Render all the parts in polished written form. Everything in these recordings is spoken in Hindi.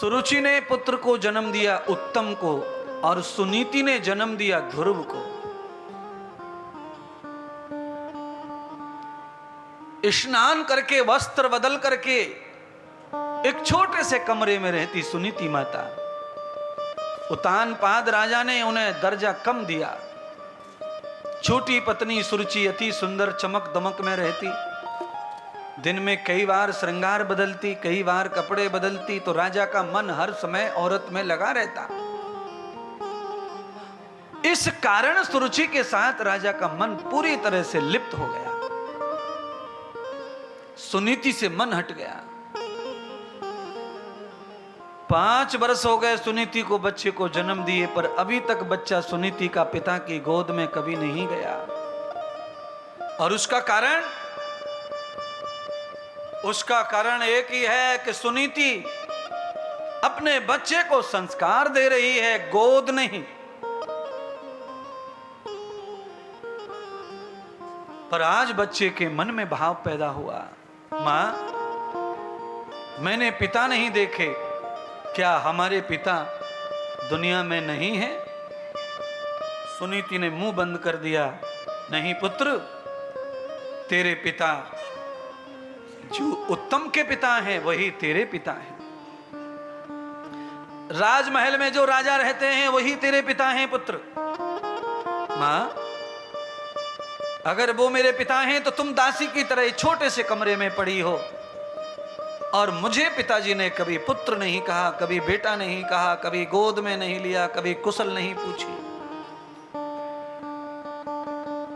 सुरुचि ने पुत्र को जन्म दिया उत्तम को और सुनीति ने जन्म दिया ध्रुव को। स्नान करके वस्त्र बदल करके एक छोटे से कमरे में रहती सुनीति माता, उतानपाद राजा ने उन्हें दर्जा कम दिया। छोटी पत्नी सुरुचि अति सुंदर चमक दमक में रहती, दिन में कई बार श्रृंगार बदलती, कई बार कपड़े बदलती, तो राजा का मन हर समय औरत में लगा रहता। इस कारण सुरुचि के साथ राजा का मन पूरी तरह से लिप्त हो गया, सुनीति से मन हट गया। 5 वर्ष हो गए सुनीति को बच्चे को जन्म दिए, पर अभी तक बच्चा सुनीति का पिता की गोद में कभी नहीं गया। और उसका कारण एक ही है कि सुनीति अपने बच्चे को संस्कार दे रही है, गोद नहीं। पर आज बच्चे के मन में भाव पैदा हुआ, मां मैंने पिता नहीं देखे, क्या हमारे पिता दुनिया में नहीं है? सुनीति ने मुंह बंद कर दिया, नहीं पुत्र, तेरे पिता जो उत्तम के पिता हैं वही तेरे पिता हैं। राजमहल में जो राजा रहते हैं वही तेरे पिता हैं पुत्र। मां, अगर वो मेरे पिता हैं तो तुम दासी की तरह छोटे से कमरे में पड़ी हो, और मुझे पिताजी ने कभी पुत्र नहीं कहा, कभी बेटा नहीं कहा, कभी गोद में नहीं लिया, कभी कुशल नहीं पूछी।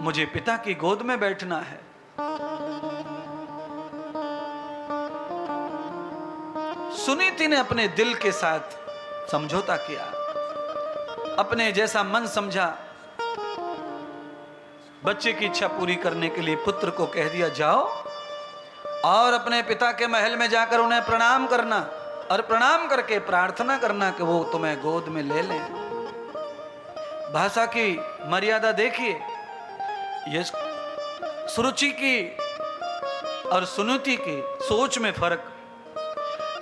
मुझे पिता की गोद में बैठना है। सुनीति ने अपने दिल के साथ समझौता किया, अपने जैसा मन समझा, बच्चे की इच्छा पूरी करने के लिए पुत्र को कह दिया, जाओ और अपने पिता के महल में जाकर उन्हें प्रणाम करना, और प्रणाम करके प्रार्थना करना कि वो तुम्हें गोद में ले लें। भाषा की मर्यादा देखिए, ये सुरुचि की और सुनीति की सोच में फर्क।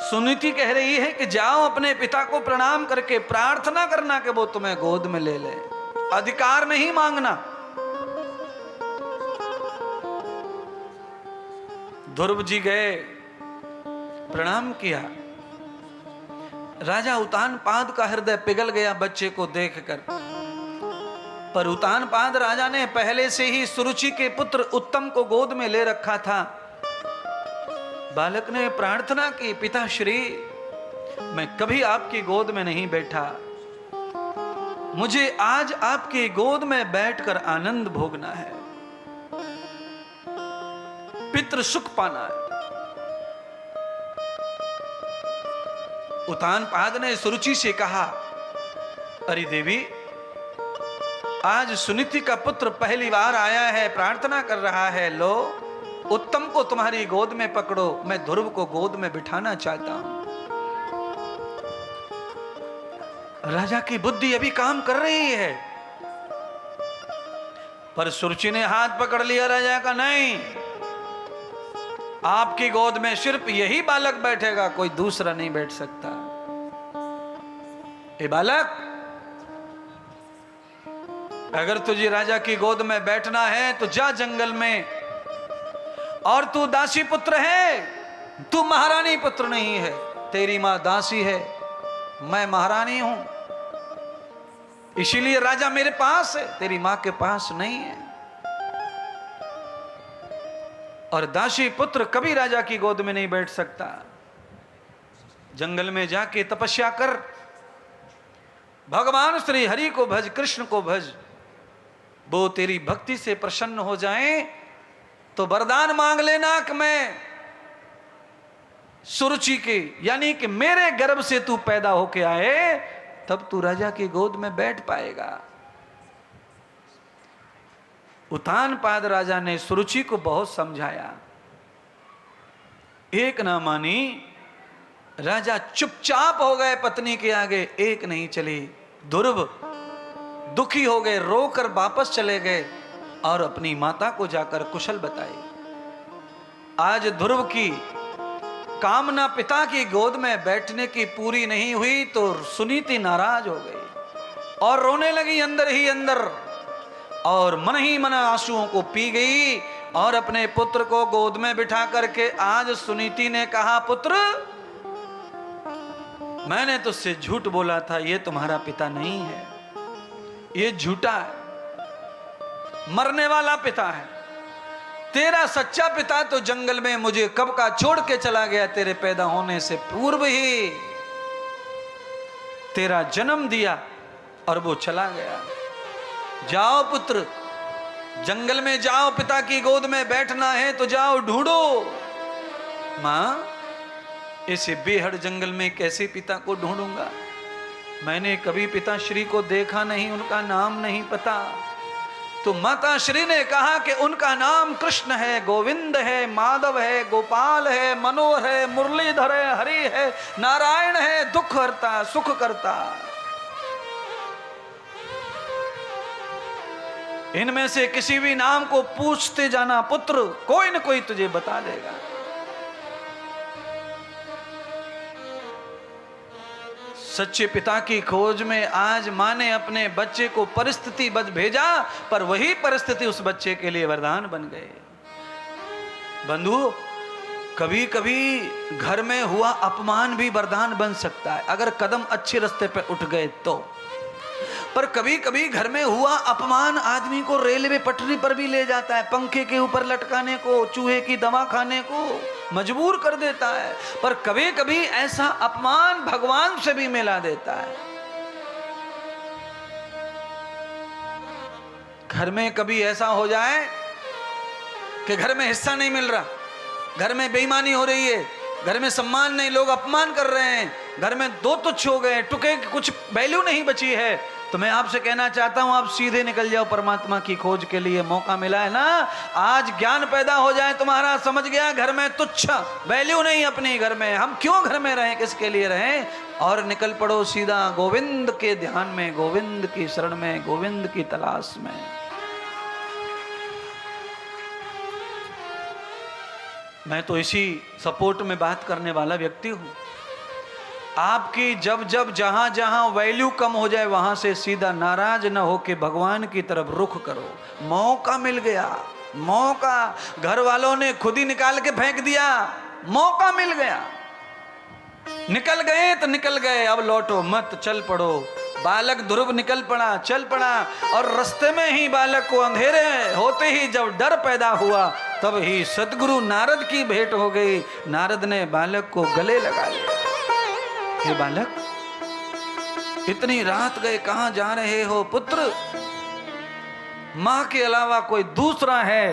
सुनीति कह रही है कि जाओ अपने पिता को प्रणाम करके प्रार्थना करना कि वो तुम्हें गोद में ले ले, अधिकार नहीं मांगना। ध्रुव जी गए, प्रणाम किया। राजा उतानपाद का हृदय पिघल गया बच्चे को देखकर, पर उतानपाद राजा ने पहले से ही सुरुचि के पुत्र उत्तम को गोद में ले रखा था। बालक ने प्रार्थना की, पिताश्री मैं कभी आपकी गोद में नहीं बैठा, मुझे आज आपकी गोद में बैठकर आनंद भोगना है, पितृ सुख पाना है। उतानपाद ने सुरुचि से कहा, अरे देवी, आज सुनीति का पुत्र पहली बार आया है, प्रार्थना कर रहा है, लो उत्तम को तुम्हारी गोद में पकड़ो, मैं ध्रुव को गोद में बिठाना चाहता हूं। राजा की बुद्धि अभी काम कर रही है, पर सुरुचि ने हाथ पकड़ लिया राजा का, नहीं, आपकी गोद में सिर्फ यही बालक बैठेगा, कोई दूसरा नहीं बैठ सकता। ए बालक, अगर तुझे राजा की गोद में बैठना है तो जा जंगल में, और तू दासी पुत्र है, तू महारानी पुत्र नहीं है। तेरी मां दासी है, मैं महारानी हूं, इसीलिए राजा मेरे पास है, तेरी मां के पास नहीं है। और दासी पुत्र कभी राजा की गोद में नहीं बैठ सकता। जंगल में जाके तपस्या कर, भगवान श्री हरि को भज, कृष्ण को भज, वो तेरी भक्ति से प्रसन्न हो जाएं तो वरदान मांग लेना कि मैं सुरुचि के, यानी कि मेरे गर्भ से तू पैदा होके आए, तब तू राजा की गोद में बैठ पाएगा। उतानपाद राजा ने सुरुचि को बहुत समझाया, एक ना मानी। राजा चुपचाप हो गए पत्नी के आगे, एक नहीं चली। ध्रुव दुखी हो गए, रोकर वापस चले गए और अपनी माता को जाकर कुशल बताई। आज ध्रुव की कामना पिता की गोद में बैठने की पूरी नहीं हुई तो सुनीति नाराज हो गई और रोने लगी अंदर ही अंदर, और मन ही मन आंसुओं को पी गई और अपने पुत्र को गोद में बिठा करके आज सुनीति ने कहा, पुत्र मैंने तुझसे झूठ बोला था, ये तुम्हारा पिता नहीं है, ये झूठा है, मरने वाला पिता है। तेरा सच्चा पिता तो जंगल में मुझे कब का छोड़ के चला गया, तेरे पैदा होने से पूर्व ही तेरा जन्म दिया और वो चला गया। जाओ पुत्र, जंगल में जाओ, पिता की गोद में बैठना है तो जाओ ढूंढो। मां, इसे बेहद जंगल में कैसे पिता को ढूंढूंगा? मैंने कभी पिताश्री को देखा नहीं, उनका नाम नहीं पता। तो माता श्री ने कहा कि उनका नाम कृष्ण है, गोविंद है, माधव है, गोपाल है, मनोहर है, मुरलीधर है, हरि है, नारायण है, दुख हरता, सुख करता। इनमें से किसी भी नाम को पूछते जाना पुत्र, कोई न कोई तुझे बता देगा। सच्चे पिता की खोज में आज मां ने अपने बच्चे को परिस्थिति बद भेजा, पर वही परिस्थिति उस बच्चे के लिए वरदान बन गए। बंधु, कभी कभी घर में हुआ अपमान भी वरदान बन सकता है अगर कदम अच्छे रास्ते पे उठ गए तो। पर कभी कभी घर में हुआ अपमान आदमी को रेलवे पटरी पर भी ले जाता है, पंखे के ऊपर लटकाने को, चूहे की दवा खाने को मजबूर कर देता है। पर कभी कभी ऐसा अपमान भगवान से भी मिला देता है। घर में कभी ऐसा हो जाए कि घर में हिस्सा नहीं मिल रहा, घर में बेईमानी हो रही है, घर में सम्मान नहीं, लोग अपमान कर रहे हैं, घर में दो तुच्छ हो गए, टुके कुछ वैल्यू नहीं बची है, तो मैं आपसे कहना चाहता हूं आप सीधे निकल जाओ परमात्मा की खोज के लिए। मौका मिला है ना, आज ज्ञान पैदा हो जाए तुम्हारा, समझ गया घर में तुच्छ, वैल्यू नहीं अपनी घर में, हम क्यों घर में रहें, किसके लिए रहें, और निकल पड़ो सीधा गोविंद के ध्यान में, गोविंद की शरण में, गोविंद की तलाश में। मैं तो इसी सपोर्ट में बात करने वाला व्यक्ति हूं। आपकी जब जब जहां जहां वैल्यू कम हो जाए वहां से सीधा नाराज न हो के भगवान की तरफ रुख करो। मौका मिल गया, मौका घर वालों ने खुद ही निकाल के फेंक दिया, मौका मिल गया, निकल गए तो निकल गए, अब लौटो मत, चल पड़ो। बालक ध्रुव निकल पड़ा, चल पड़ा, और रास्ते में ही बालक को अंधेरे होते ही जब डर पैदा हुआ तब ही सदगुरु नारद की भेंट हो गई। नारद ने बालक को गले लगा लिया। हे बालक, इतनी रात गए कहां जा रहे हो पुत्र? मां के अलावा कोई दूसरा है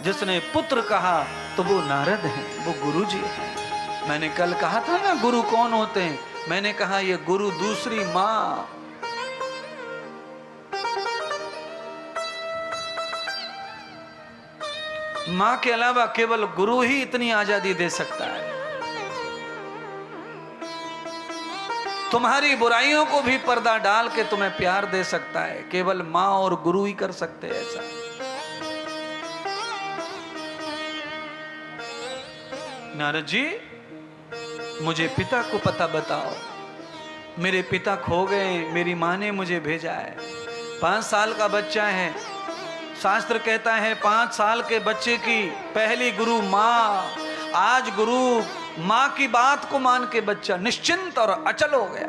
जिसने पुत्र कहा तो वो नारद है, वो गुरु जी है। मैंने कल कहा था ना गुरु कौन होते हैं, मैंने कहा ये गुरु दूसरी मां। मां के अलावा केवल गुरु ही इतनी आजादी दे सकता है। तुम्हारी बुराइयों को भी पर्दा डाल के तुम्हें प्यार दे सकता है, केवल मां और गुरु ही कर सकते हैं ऐसा। नारद जी, मुझे पिता को पता बताओ, मेरे पिता खो गए, मेरी मां ने मुझे भेजा है। 5 साल का बच्चा है, शास्त्र कहता है 5 साल के बच्चे की पहली गुरु मां। आज गुरु मां की बात को मान के बच्चा निश्चिंत और अचल हो गया।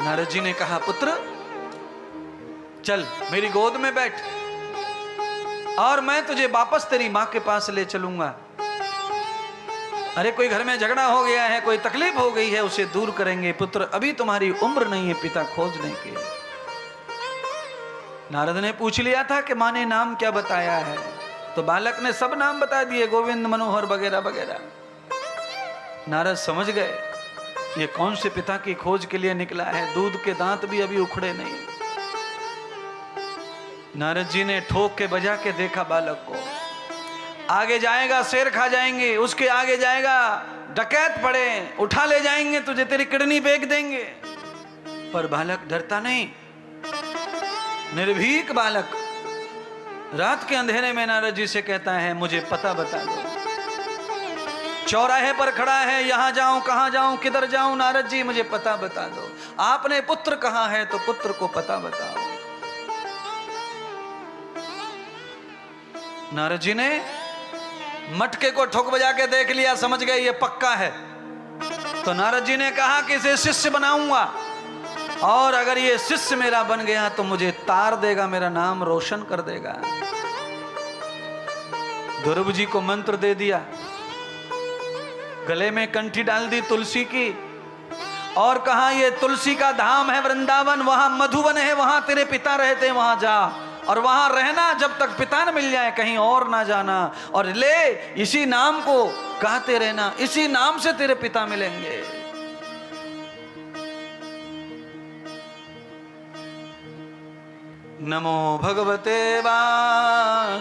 नारद जी ने कहा पुत्र चल मेरी गोद में बैठ और मैं तुझे वापस तेरी मां के पास ले चलूंगा। अरे कोई घर में झगड़ा हो गया है, कोई तकलीफ हो गई है, उसे दूर करेंगे। पुत्र अभी तुम्हारी उम्र नहीं है पिता खोजने की। नारद ने पूछ लिया था कि मां ने नाम क्या बताया है, तो बालक ने सब नाम बता दिए, गोविंद, मनोहर वगैरह वगैरह। नारद समझ गए ये कौन से पिता की खोज के लिए निकला है, दूध के दांत भी अभी उखड़े नहीं। नारद जी ने ठोक के बजा के देखा बालक को, आगे जाएगा शेर खा जाएंगे, उसके आगे जाएगा डकैत पड़े उठा ले जाएंगे तुझे, तेरी किडनी बेच देंगे। पर बालक डरता नहीं, निर्भीक बालक रात के अंधेरे में नारद जी से कहता है मुझे पता बता दो। चौराहे पर खड़ा है, यहां जाऊं कहां जाऊं किधर जाऊं, नारद जी मुझे पता बता दो। आपने पुत्र कहां है तो पुत्र को पता बताओ। नारद जी ने मटके को ठोक बजा के देख लिया, समझ गए ये पक्का है। तो नारद जी ने कहा कि इसे शिष्य बनाऊंगा, और अगर ये शिष्य मेरा बन गया तो मुझे तार देगा, मेरा नाम रोशन कर देगा। ध्रुव जी को मंत्र दे दिया, गले में कंठी डाल दी तुलसी की, और कहा ये तुलसी का धाम है वृंदावन, वहां मधुवन है, वहां तेरे पिता रहते, वहां जा और वहां रहना जब तक पिता न मिल जाए, कहीं और ना जाना, और ले इसी नाम को कहते रहना, इसी नाम से तेरे पिता मिलेंगे। नमो भगवते वासुदेवाय,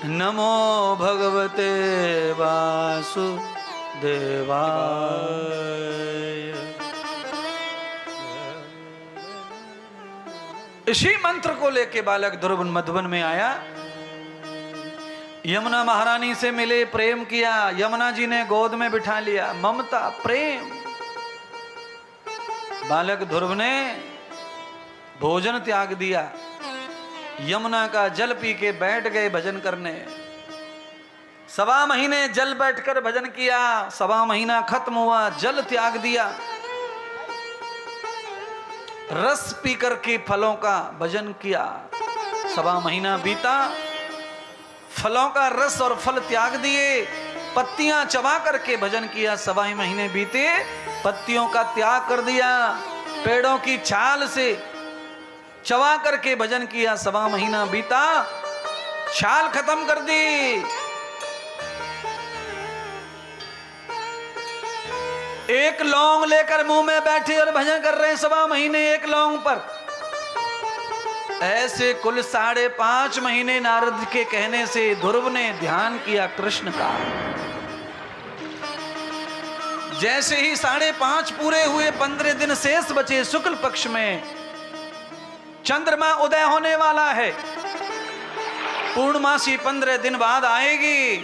नमो भगवते वासुदेवाय। इसी मंत्र को लेके बालक ध्रुव मधुवन में आया, यमुना महारानी से मिले, प्रेम किया, यमुना जी ने गोद में बिठा लिया, ममता प्रेम। बालक ध्रुव ने भोजन त्याग दिया, यमुना का जल पी के बैठ गए भजन करने। 1.25 महीने जल बैठकर भजन किया, 1.25 महीना खत्म हुआ, जल त्याग दिया, रस पीकर के फलों का भजन किया। 1.25 महीना बीता, फलों का रस और फल त्याग दिए, पत्तियां चबा करके भजन किया। 1.25 महीने बीते, पत्तियों का त्याग कर दिया, पेड़ों की छाल से चबा करके भजन किया। 1.25 महीना बीता, छाल खत्म कर दी। एक लौंग लेकर मुंह में बैठे और भजन कर रहे हैं 1.25 महीने एक लौंग पर। ऐसे कुल 5.5 महीने नारद के कहने से ध्रुव ने ध्यान किया कृष्ण का। जैसे ही 5.5 पूरे हुए, 15 दिन शेष बचे, शुक्ल पक्ष में चंद्रमा उदय होने वाला है, पूर्णमासी 15 दिन बाद आएगी।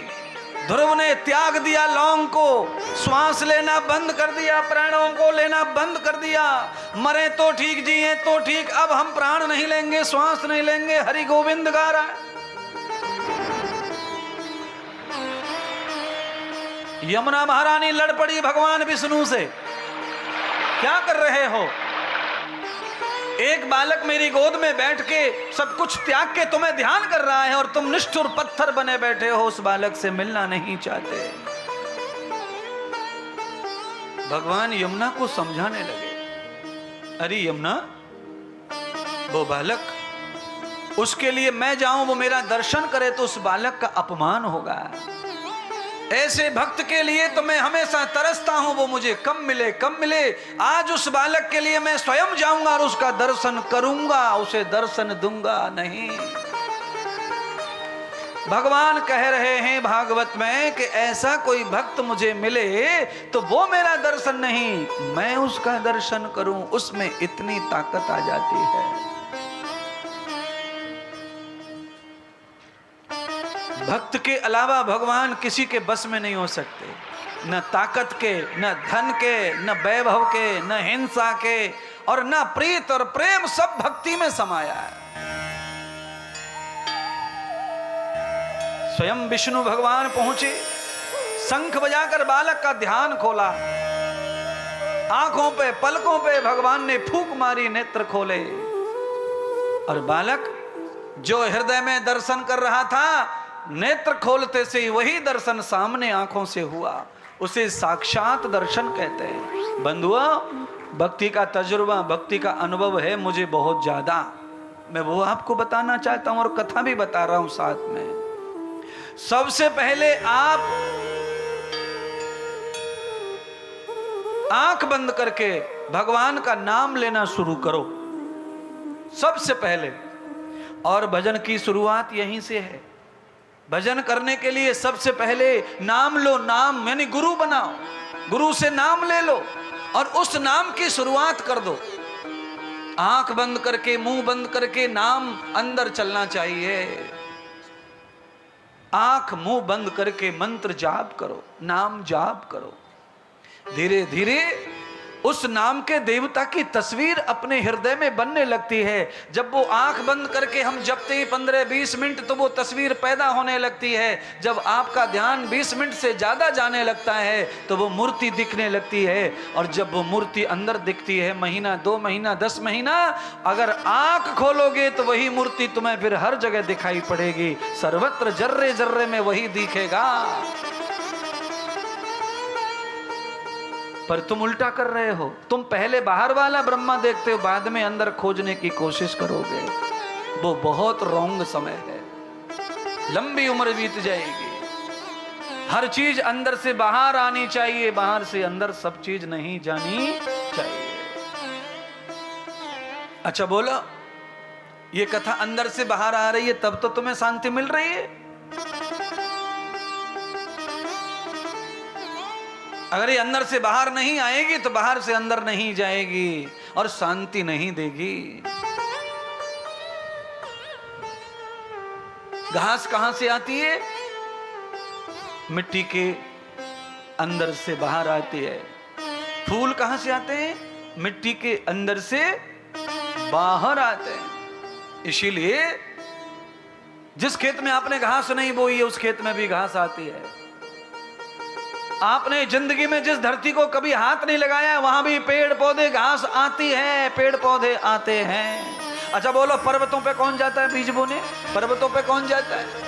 ध्रुव ने त्याग दिया लौंग को, श्वास लेना बंद कर दिया, प्राणों को लेना बंद कर दिया। मरे तो ठीक, जिए तो ठीक, अब हम प्राण नहीं लेंगे, श्वास नहीं लेंगे, हरि गोविंद गा रहा है। यमुना महारानी लड़ पड़ी भगवान विष्णु से, क्या कर रहे हो? एक बालक मेरी गोद में बैठ के सब कुछ त्याग के तुम्हें ध्यान कर रहा है, और तुम निष्ठुर पत्थर बने बैठे हो, उस बालक से मिलना नहीं चाहते। भगवान यमुना को समझाने लगे, अरे यमुना, वो बालक, उसके लिए मैं जाऊं, वो मेरा दर्शन करे तो उस बालक का अपमान होगा। ऐसे भक्त के लिए तो मैं हमेशा तरसता हूं, वो मुझे कम मिले कम मिले। आज उस बालक के लिए मैं स्वयं जाऊंगा और उसका दर्शन करूंगा, उसे दर्शन दूंगा नहीं। भगवान कह रहे हैं भागवत में कि ऐसा कोई भक्त मुझे मिले तो वो मेरा दर्शन नहीं, मैं उसका दर्शन करूं, उसमें इतनी ताकत आ जाती है। भक्त के अलावा भगवान किसी के बस में नहीं हो सकते, न ताकत के, न धन के, न वैभव के, न हिंसा के, और न प्रीत और प्रेम, सब भक्ति में समाया है। स्वयं विष्णु भगवान पहुंचे, शंख बजाकर बालक का ध्यान खोला, आंखों पे, पलकों पे भगवान ने फूंक मारी, नेत्र खोले, और बालक जो हृदय में दर्शन कर रहा था, नेत्र खोलते से ही वही दर्शन सामने आंखों से हुआ, उसे साक्षात दर्शन कहते हैं। बंधुओं, भक्ति का तजुर्बा, भक्ति का अनुभव है मुझे बहुत ज्यादा, मैं वो आपको बताना चाहता हूं और कथा भी बता रहा हूं साथ में। सबसे पहले आप आंख बंद करके भगवान का नाम लेना शुरू करो, सबसे पहले। और भजन की शुरुआत यहीं से है। भजन करने के लिए सबसे पहले नाम लो, नाम यानी गुरु बनाओ, गुरु से नाम ले लो और उस नाम की शुरुआत कर दो। आंख बंद करके, मुंह बंद करके नाम अंदर चलना चाहिए। आंख मुंह बंद करके मंत्र जाप करो, नाम जाप करो। धीरे धीरे उस नाम के देवता की तस्वीर अपने हृदय में बनने लगती है। जब वो आंख बंद करके हम जपते हैं 15-20 मिनट, तो वो तस्वीर पैदा होने लगती है। जब आपका ध्यान 20 मिनट से ज्यादा जाने लगता है तो वो मूर्ति दिखने लगती है। और जब वो मूर्ति अंदर दिखती है, महीना, 2 महीना, 10 महीना, अगर आंख खोलोगे तो वही मूर्ति तुम्हें फिर हर जगह दिखाई पड़ेगी। सर्वत्र जर्रे जर्रे में वही दिखेगा। पर तुम उल्टा कर रहे हो। तुम पहले बाहर वाला ब्रह्मा देखते हो, बाद में अंदर खोजने की कोशिश करोगे। वो बहुत रॉन्ग समय है, लंबी उम्र बीत जाएगी। हर चीज अंदर से बाहर आनी चाहिए, बाहर से अंदर सब चीज नहीं जानी चाहिए। अच्छा बोलो, ये कथा अंदर से बाहर आ रही है तब तो तुम्हें शांति मिल रही है। अगर ये अंदर से बाहर नहीं आएगी तो बाहर से अंदर नहीं जाएगी और शांति नहीं देगी। घास कहां से आती है? मिट्टी के अंदर से बाहर आती है। फूल कहां से आते हैं? मिट्टी के अंदर से बाहर आते हैं। इसीलिए जिस खेत में आपने घास नहीं बोई है उस खेत में भी घास आती है। आपने जिंदगी में जिस धरती को कभी हाथ नहीं लगाया वहां भी पेड़ पौधे घास आती है, पेड़ पौधे आते हैं। अच्छा बोलो, पर्वतों पे कौन जाता है बीज बोने? पर्वतों पे कौन जाता है?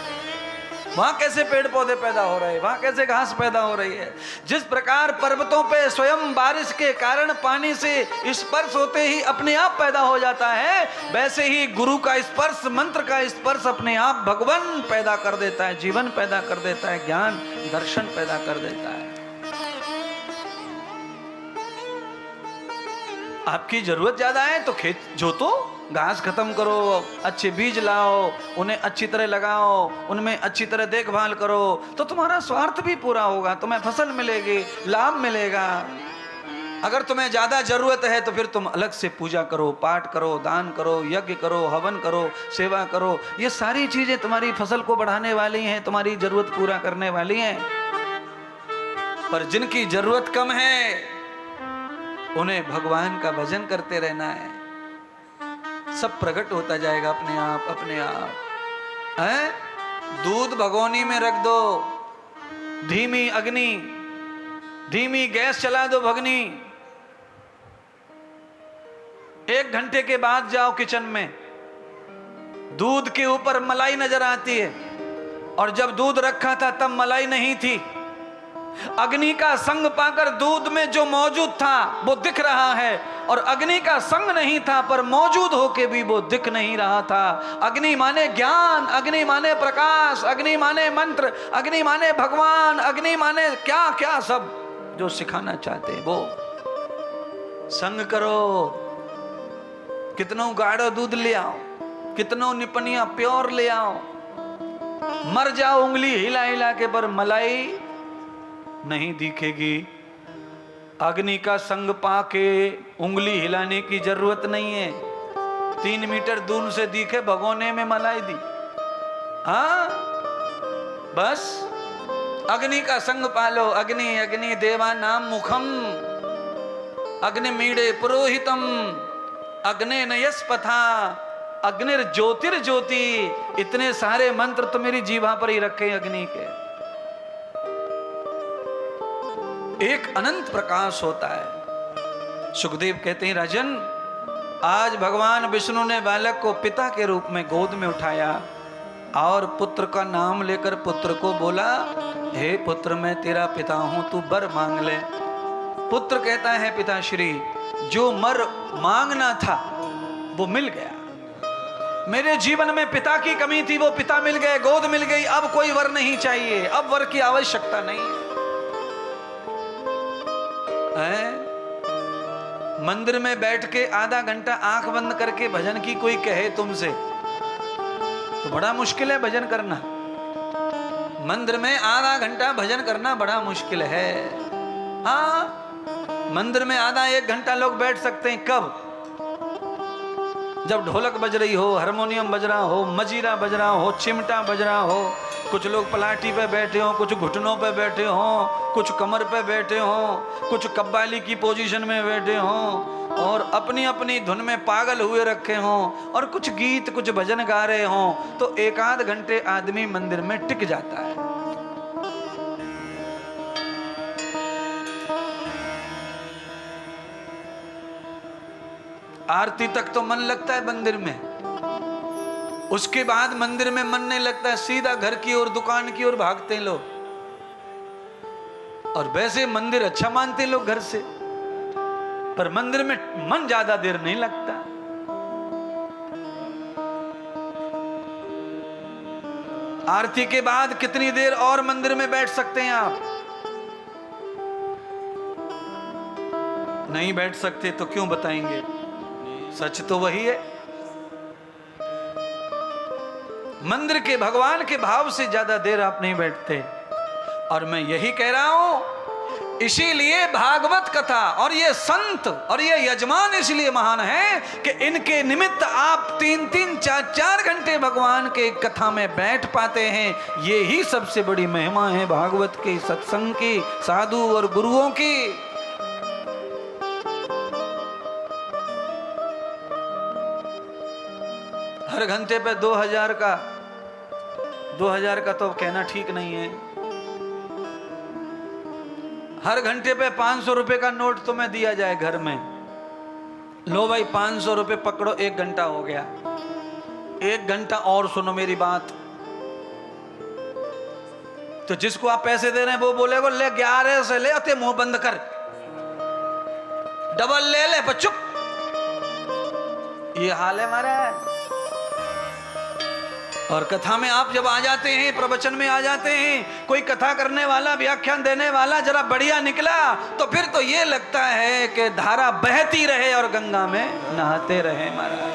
वहां कैसे पेड़ पौधे पैदा हो रहे हैं, वहां कैसे घास पैदा हो रही है? जिस प्रकार पर्वतों पे स्वयं बारिश के कारण पानी से स्पर्श होते ही अपने आप पैदा हो जाता है, वैसे ही गुरु का स्पर्श, मंत्र का स्पर्श अपने आप भगवान पैदा कर देता है, जीवन पैदा कर देता है, ज्ञान दर्शन पैदा कर देता है। आपकी जरूरत ज्यादा है तो खेत जोतो, घास खत्म करो, अच्छे बीज लाओ, उन्हें अच्छी तरह लगाओ, उनमें अच्छी तरह देखभाल करो, तो तुम्हारा स्वार्थ भी पूरा होगा, तुम्हें फसल मिलेगी, लाभ मिलेगा। अगर तुम्हें ज्यादा जरूरत है तो फिर तुम अलग से पूजा करो, पाठ करो, दान करो, यज्ञ करो, हवन करो, सेवा करो। ये सारी चीजें तुम्हारी फसल को बढ़ाने वाली हैं, तुम्हारी जरूरत पूरा करने वाली हैं। पर जिनकी जरूरत कम है उन्हें भगवान का भजन करते रहना है, सब प्रकट होता जाएगा अपने आप, अपने आप। है? दूध भगोनी में रख दो, धीमी अग्नि, धीमी गैस चला दो भगनी। 1 घंटे के बाद जाओ किचन में, दूध के ऊपर मलाई नजर आती है, और जब दूध रखा था तब मलाई नहीं थी। अग्नि का संग पाकर दूध में जो मौजूद था वो दिख रहा है, और अग्नि का संग नहीं था पर मौजूद होके भी वो दिख नहीं रहा था। अग्नि माने ज्ञान, अग्नि माने प्रकाश, अग्नि माने मंत्र, अग्नि माने भगवान, अग्नि माने क्या क्या सब जो सिखाना चाहते हैं वो। संग करो, कितनों गाढ़ा दूध ले आओ, कितनों निपनिया प्योर ले आओ, मर जाओ उंगली हिला हिला के पर मलाई नहीं दिखेगी। अग्नि का संग पाके उंगली हिलाने की जरूरत नहीं है, 3 मीटर दूर से दिखे भगोने में मलाई दी। हाँ बस अग्नि का संग पालो। अग्नि अग्नि देवा नाम मुखम, अग्नि मीड़े पुरोहितम, अग्ने नयस्पथा, अग्निर ज्योतिर्ज्योति। इतने सारे मंत्र तो मेरी जीवा पर ही रखे अग्नि के। एक अनंत प्रकाश होता है। सुखदेव कहते हैं, राजन आज भगवान विष्णु ने बालक को पिता के रूप में गोद में उठाया और पुत्र का नाम लेकर पुत्र को बोला, हे पुत्र मैं तेरा पिता हूं, तू वर मांग ले। पुत्र कहता है, पिताश्री जो वर मांगना था वो मिल गया। मेरे जीवन में पिता की कमी थी, वो पिता मिल गए, गोद मिल गई, अब कोई वर नहीं चाहिए, अब वर की आवश्यकता नहीं है। मंदिर में बैठ के आधा घंटा आंख बंद करके भजन की कोई कहे तुमसे तो बड़ा मुश्किल है भजन करना। मंदिर में आधा घंटा भजन करना बड़ा मुश्किल है। हाँ मंदिर में आधा 1 घंटा लोग बैठ सकते हैं, कब? जब ढोलक बज रही हो, हारमोनियम बज रहा हो, मजीरा बज रहा हो, चिमटा बज रहा हो, कुछ लोग पलाटी पे बैठे हों, कुछ घुटनों पे बैठे हों, कुछ कमर पे बैठे हों, कुछ कव्वाली की पोजीशन में बैठे हों और अपनी अपनी धुन में पागल हुए रखे हों और कुछ गीत कुछ भजन गा रहे हों, तो एक आध घंटे आदमी मंदिर में टिक जाता है। आरती तक तो मन लगता है मंदिर में, उसके बाद मंदिर में मन नहीं लगता है, सीधा घर की ओर दुकान की ओर भागते हैं लोग। और वैसे मंदिर अच्छा मानते लोग घर से, पर मंदिर में मन ज्यादा देर नहीं लगता। आरती के बाद कितनी देर और मंदिर में बैठ सकते हैं आप? नहीं बैठ सकते तो क्यों बताएंगे? सच तो वही है। मंदिर के भगवान के भाव से ज्यादा देर आप नहीं बैठते। और मैं यही कह रहा हूं, इसीलिए भागवत कथा और ये संत और ये यजमान इसलिए महान है कि इनके निमित्त आप 3-3, 4-4 घंटे भगवान के कथा में बैठ पाते हैं। ये ही सबसे बड़ी महिमा है भागवत के, सत्संग की, साधु और गुरुओं की। हर घंटे पे 2000 का तो कहना ठीक नहीं है। हर घंटे पे 500 रुपए का नोट तुम्हें दिया जाए घर में, लो भाई 500 रुपए पकड़ो, 1 घंटा हो गया। 1 घंटा और सुनो मेरी बात। तो जिसको आप पैसे दे रहे हैं वो बोलेगा ले 11 से ले अते मुंह बंद कर, डबल ले पर चुप। ये हाल है हमारा। और कथा में आप जब आ जाते हैं, प्रवचन में आ जाते हैं, कोई कथा करने वाला, व्याख्यान देने वाला जरा बढ़िया निकला तो फिर तो ये लगता है कि धारा बहती रहे और गंगा में नहाते रहे महाराज।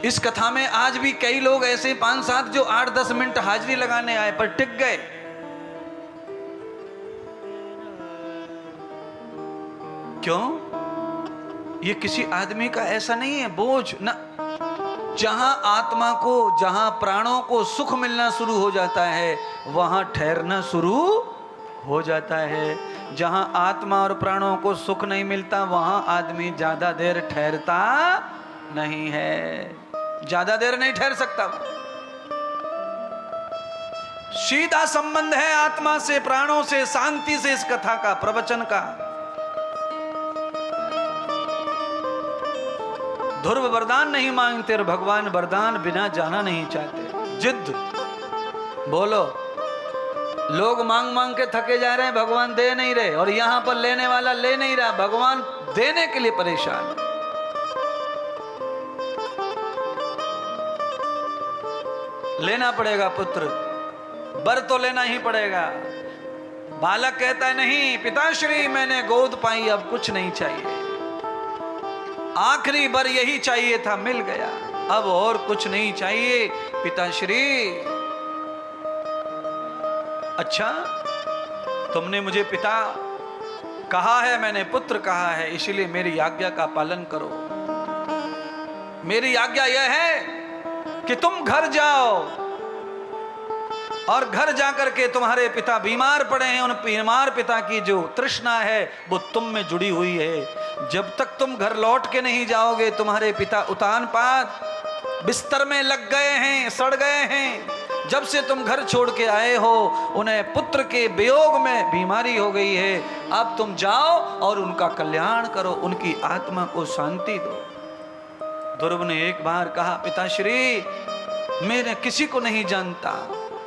इस कथा में आज भी कई लोग ऐसे 5-7 जो 8-10 मिनट हाजिरी लगाने आए पर टिक गए। क्यों? ये किसी आदमी का ऐसा नहीं है बोझ ना। जहां आत्मा को, जहां प्राणों को सुख मिलना शुरू हो जाता है वहां ठहरना शुरू हो जाता है। जहां आत्मा और प्राणों को सुख नहीं मिलता वहां आदमी ज्यादा देर ठहरता नहीं है, ज्यादा देर नहीं ठहर सकता। सीधा संबंध है आत्मा से, प्राणों से, शांति से इस कथा का, प्रवचन का। ध्रुव वरदान नहीं मांगते और भगवान वरदान बिना जाना नहीं चाहते। जिद बोलो, लोग मांग मांग के थके जा रहे हैं, भगवान दे नहीं रहे, और यहां पर लेने वाला ले नहीं रहा, भगवान देने के लिए परेशान। लेना पड़ेगा पुत्र, वर तो लेना ही पड़ेगा। बालक कहता है नहीं पिताश्री मैंने गोद पाई, अब कुछ नहीं चाहिए, आखिरी वर यही चाहिए था, मिल गया, अब और कुछ नहीं चाहिए पिताश्री। अच्छा तुमने मुझे पिता कहा है, मैंने पुत्र कहा है, इसलिए मेरी आज्ञा का पालन करो। मेरी आज्ञा यह है कि तुम घर जाओ और घर जाकर के तुम्हारे पिता बीमार पड़े हैं, उन बीमार पिता की जो तृष्णा है वो तुम में जुड़ी हुई है। जब तक तुम घर लौट के नहीं जाओगे तुम्हारे पिता उतान पात बिस्तर में लग गए हैं, सड़ गए हैं। जब से तुम घर छोड़ के आए हो उन्हें पुत्र के वियोग में बीमारी हो गई है। अब तुम जाओ और उनका कल्याण करो, उनकी आत्मा को शांति दो। ध्रुव ने एक बार कहा पिताश्री मैं किसी को नहीं जानता,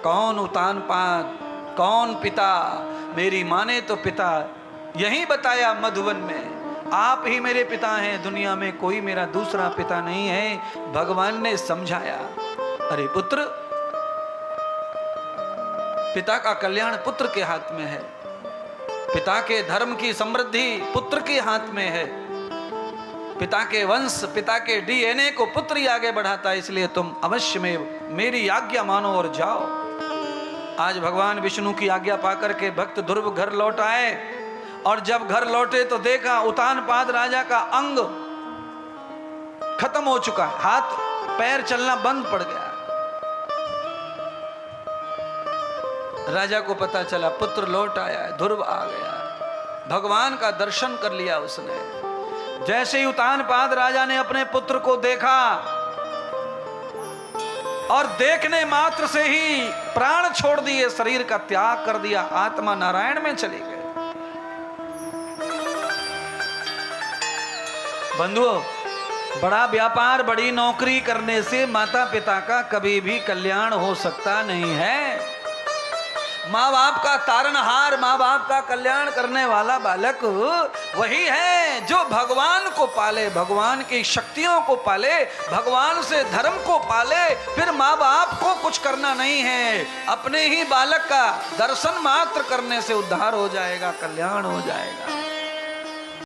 कौन उतान पात, कौन पिता, मेरी माँ ने तो पिता यही बताया मधुवन में, आप ही मेरे पिता हैं, दुनिया में कोई मेरा दूसरा पिता नहीं है। भगवान ने समझाया, अरे पुत्र पिता का कल्याण पुत्र के हाथ में है, पिता के धर्म की समृद्धि पुत्र के हाथ में है, पिता के वंश, पिता के डीएनए को पुत्र ही आगे बढ़ाता है, इसलिए तुम अवश्य में मेरी आज्ञा मानो और जाओ। आज भगवान विष्णु की आज्ञा पाकर के भक्त ध्रुव घर लौट आए और जब घर लौटे तो देखा उतानपाद राजा का अंग खत्म हो चुका है, हाथ पैर चलना बंद पड़ गया। राजा को पता चला पुत्र लौट आया है, ध्रुव आ गया, भगवान का दर्शन कर लिया उसने। जैसे ही उतानपाद राजा ने अपने पुत्र को देखा और देखने मात्र से ही प्राण छोड़ दिए, शरीर का त्याग कर दिया, आत्मा नारायण में चली गई। बंधुओं, बड़ा व्यापार बड़ी नौकरी करने से माता पिता का कभी भी कल्याण हो सकता नहीं है। माँ बाप का तारनहार, माँ बाप का कल्याण करने वाला बालक वही है जो भगवान को पाले, भगवान की शक्तियों को पाले, भगवान से धर्म को पाले। फिर माँ बाप को कुछ करना नहीं है, अपने ही बालक का दर्शन मात्र करने से उद्धार हो जाएगा, कल्याण हो जाएगा।